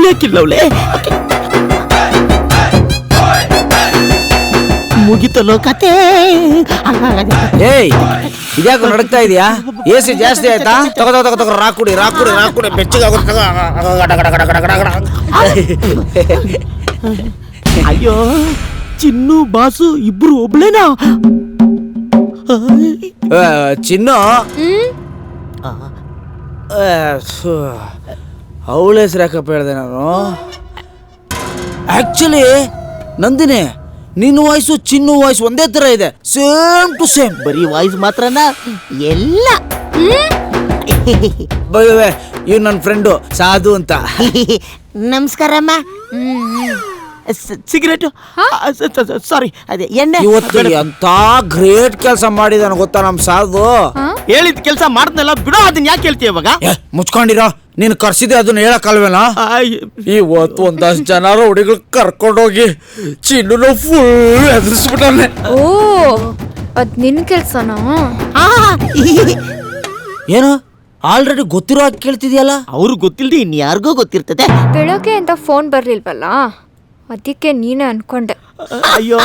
ಯಾಕಿಲ್ಲವಳೆ ಮುಗಿತಲೋ ಕತೆ. ಏಯ್ ಇದ್ಯಾಕೋ ನಡಕ್ತಾ ಇದೆಯಾ? AC ಜಾಸ್ತಿ ಆಯ್ತಾ? ತಗೋ ರಾಕುಡಿ ಬೆಚ್ಚಗಾಗುತ್ತೆ. ಅಯ್ಯೋ ಚಿನ್ನು ಬಾಸು ಇಬ್ರು ಒಬ್ಳೇನಾ? ಚಿನ್ನು ಅವಳ ಹೆಸರು ಯಾಕಪ್ಪ ಹೇಳ್ದೆ ನಾನು? ಆಕ್ಚುಲಿ ನಂದಿನಿ, ನಿನ್ನ ವಾಯ್ಸು ಚಿನ್ನು ವಾಯ್ಸ್ ಒಂದೇ ತರ ಇದೆ, ಸೇಮ್ ಟು ಸೇಮ್. ಬರೀ ವಾಯ್ಸ್ ಮಾತ್ರನಾ? ಎಲ್ಲ ಇವ್ ನನ್ನ ಫ್ರೆಂಡು ಸಾಧು ಅಂತ. ನಮಸ್ಕಾರಮ್ಮ. ಸಿಗರೇಟು ಸಾರಿ ಅದೇ ಎಣ್ಣೆ. ಇವತ್ತು ಅಂತ ಗ್ರೇಟ್ ಕೆಲಸ ಮಾಡಿದಾನ ಗೊತ್ತಾ ನಮ್ ಸಾಧು? ಹೇಳಿದ ಕೆಲಸ ಮಾಡ್ದಲ್ಲ ಬಿಡೋ, ಅದನ್ನ ಯಾಕೆ ಹೇಳ್ತೀಯ ಇವಾಗ? ಮುಚ್ಕೊಂಡಿರೋ, ನೀನು ಕರ್ಸಿದೆ ಅದನ್ನ ಹೇಳಕ್ಕಲ್ವೇನಾ? ಇವತ್ತು ಒಂದಷ್ಟು ಜನ ಹುಡುಗರು ಕರ್ಕೊಂಡೋಗಿ ಚಿನ್ನು ಫುಲ್ ಎದುರಿಸ್ಬಿಟ್ಟಾನೆ. ಓ ಅದ್ ನಿನ್ ಕೆಲ್ಸನಾ? ಏನು ಆಲ್ರೆಡಿ ಗೊತ್ತಿರೋ ಹಾಗೆ ಕೇಳ್ತಿದ್ಯಲ್ಲ? ಅವ್ರು ಗೊತ್ತಿಲ್ದಿ ಇನ್ಯಾರಿಗೋ ಗೊತ್ತಿರ್ತದೆ. ಬೆಳಗ್ಗೆ ಅಂತ ಫೋನ್ ಬರ್ಲಿಲ್ವಲ್ಲ, ಅದಕ್ಕೆ ನೀನೇ ಅನ್ಕೊಂಡೆ. ಅಯ್ಯೋ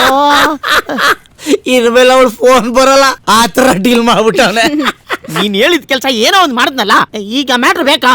ಇನ್ಮೇಲೆ ಅವಳು ಫೋನ್ ಬರಲ್ಲ, ಆ ತರ ಡೀಲ್ ಮಾಡ್ಬಿಟ್ಟವನೆ. ನೀನ್ ಹೇಳಿದ ಕೆಲಸ ಏನೋ ಒಂದ್ ಮಾಡಿದ್ನಲ್ಲ, ಈಗ ಮ್ಯಾಟ್ರ್ ಬೇಕಾ?